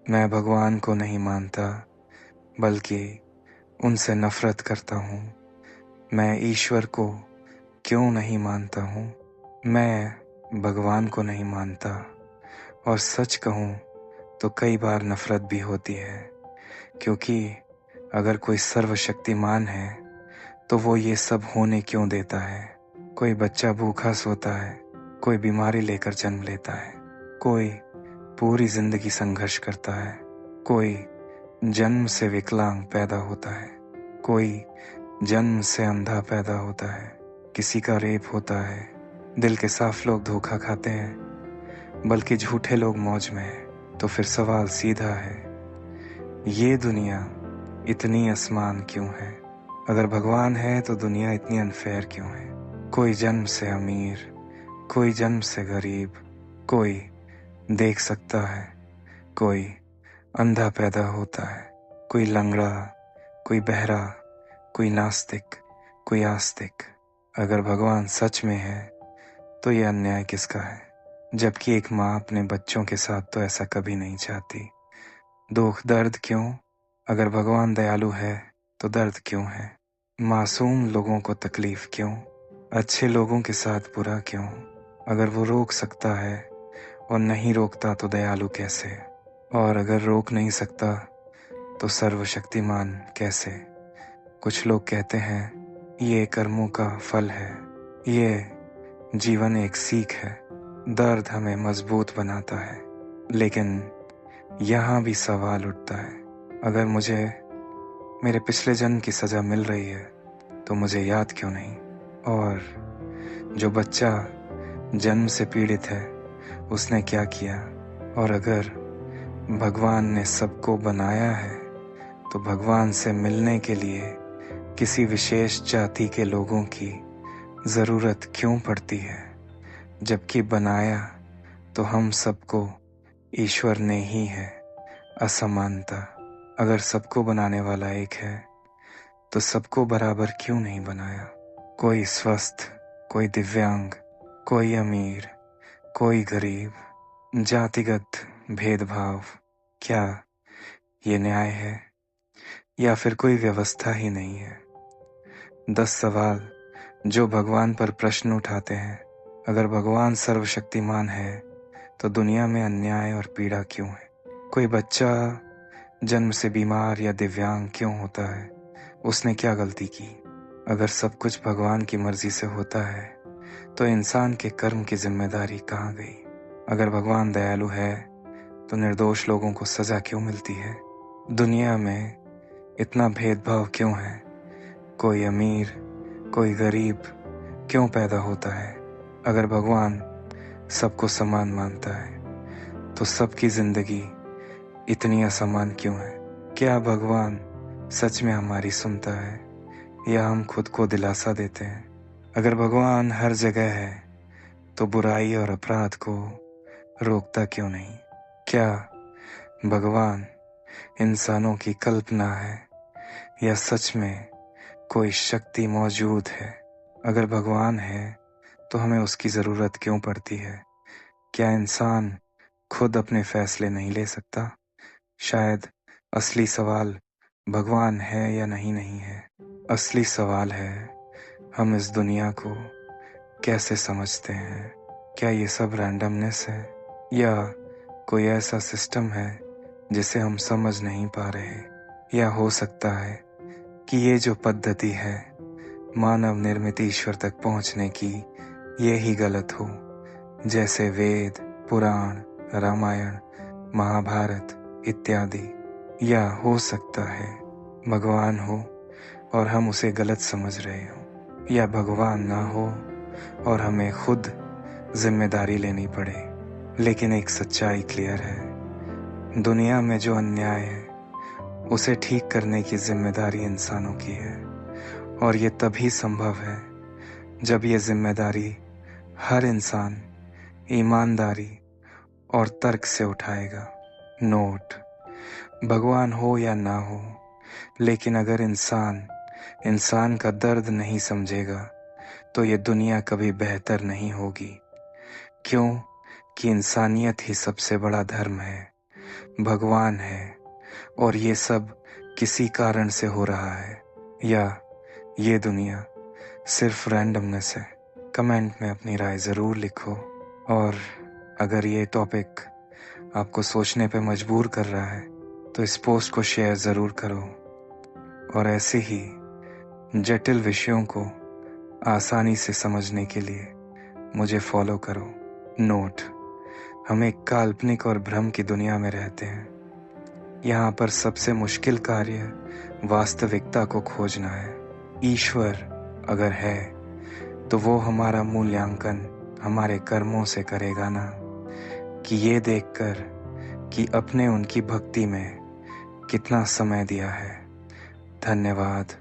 मैं भगवान को नहीं मानता, बल्कि उनसे नफरत करता हूँ। मैं ईश्वर को क्यों नहीं मानता हूँ? मैं भगवान को नहीं मानता, और सच कहूँ तो कई बार नफरत भी होती है, क्योंकि अगर कोई सर्वशक्तिमान है तो वो ये सब होने क्यों देता है? कोई बच्चा भूखा सोता है, कोई बीमारी लेकर जन्म लेता है, कोई पूरी जिंदगी संघर्ष करता है, कोई जन्म से विकलांग पैदा होता है, कोई जन्म से अंधा पैदा होता है, किसी का रेप होता है, दिल के साफ लोग धोखा खाते हैं, बल्कि झूठे लोग मौज में हैं। तो फिर सवाल सीधा है, ये दुनिया इतनी आसमान क्यों है? अगर भगवान है तो दुनिया इतनी अनफेयर क्यों है? कोई जन्म से अमीर, कोई जन्म से गरीब, कोई देख सकता है, कोई अंधा पैदा होता है, कोई लंगड़ा, कोई बहरा, कोई नास्तिक, कोई आस्तिक। अगर भगवान सच में है तो ये अन्याय किसका है? जबकि एक माँ अपने बच्चों के साथ तो ऐसा कभी नहीं चाहती। दुख दर्द क्यों? अगर भगवान दयालु है तो दर्द क्यों है? मासूम लोगों को तकलीफ क्यों? अच्छे लोगों के साथ बुरा क्यों? अगर वो रोक सकता है और नहीं रोकता तो दयालु कैसे? और अगर रोक नहीं सकता तो सर्वशक्तिमान कैसे? कुछ लोग कहते हैं ये कर्मों का फल है, ये जीवन एक सीख है, दर्द हमें मजबूत बनाता है। लेकिन यहाँ भी सवाल उठता है, अगर मुझे मेरे पिछले जन्म की सजा मिल रही है तो मुझे याद क्यों नहीं? और जो बच्चा जन्म से पीड़ित है उसने क्या किया? और अगर भगवान ने सबको बनाया है तो भगवान से मिलने के लिए किसी विशेष जाति के लोगों की ज़रूरत क्यों पड़ती है? जबकि बनाया तो हम सबको ईश्वर ने ही है। असमानता। अगर सबको बनाने वाला एक है तो सबको बराबर क्यों नहीं बनाया? कोई स्वस्थ, कोई दिव्यांग, कोई अमीर, कोई गरीब, जातिगत भेदभाव, क्या ये न्याय है? या फिर कोई व्यवस्था ही नहीं है? 10 सवाल जो भगवान पर प्रश्न उठाते हैं। अगर भगवान सर्वशक्तिमान है तो दुनिया में अन्याय और पीड़ा क्यों है? कोई बच्चा जन्म से बीमार या दिव्यांग क्यों होता है? उसने क्या गलती की? अगर सब कुछ भगवान की मर्जी से होता है तो इंसान के कर्म की जिम्मेदारी कहाँ गई? अगर भगवान दयालु है तो निर्दोष लोगों को सजा क्यों मिलती है? दुनिया में इतना भेदभाव क्यों है? कोई अमीर, कोई गरीब क्यों पैदा होता है? अगर भगवान सबको समान मानता है तो सबकी जिंदगी इतनी असमान क्यों है? क्या भगवान सच में हमारी सुनता है या हम खुद को दिलासा देते हैं? अगर भगवान हर जगह है तो बुराई और अपराध को रोकता क्यों नहीं? क्या भगवान इंसानों की कल्पना है या सच में कोई शक्ति मौजूद है? अगर भगवान है तो हमें उसकी ज़रूरत क्यों पड़ती है? क्या इंसान खुद अपने फैसले नहीं ले सकता? शायद असली सवाल भगवान है या नहीं है। असली सवाल है, हम इस दुनिया को कैसे समझते हैं? क्या ये सब रैंडमनेस है या कोई ऐसा सिस्टम है जिसे हम समझ नहीं पा रहे? या हो सकता है कि ये जो पद्धति है मानव निर्मित ईश्वर तक पहुंचने की, ये ही गलत हो, जैसे वेद, पुराण, रामायण, महाभारत इत्यादि। या हो सकता है भगवान हो और हम उसे गलत समझ रहे हो, या भगवान ना हो और हमें खुद जिम्मेदारी लेनी पड़े। लेकिन एक सच्चाई क्लियर है, दुनिया में जो अन्याय है उसे ठीक करने की जिम्मेदारी इंसानों की है, और ये तभी संभव है जब ये जिम्मेदारी हर इंसान ईमानदारी और तर्क से उठाएगा। नोट: भगवान हो या ना हो, लेकिन अगर इंसान का दर्द नहीं समझेगा तो ये दुनिया कभी बेहतर नहीं होगी। क्यों? कि इंसानियत ही सबसे बड़ा धर्म है, भगवान है और ये सब किसी कारण से हो रहा है, या ये दुनिया सिर्फ रैंडमनेस है? कमेंट में अपनी राय ज़रूर लिखो। और अगर ये टॉपिक आपको सोचने पे मजबूर कर रहा है तो इस पोस्ट को शेयर ज़रूर करो। और ऐसे ही जटिल विषयों को आसानी से समझने के लिए मुझे फॉलो करो। नोट: हम एक काल्पनिक और भ्रम की दुनिया में रहते हैं। यहाँ पर सबसे मुश्किल कार्य वास्तविकता को खोजना है। ईश्वर अगर है तो वो हमारा मूल्यांकन हमारे कर्मों से करेगा ना, कि ये देखकर कि अपने उनकी भक्ति में कितना समय दिया है। धन्यवाद।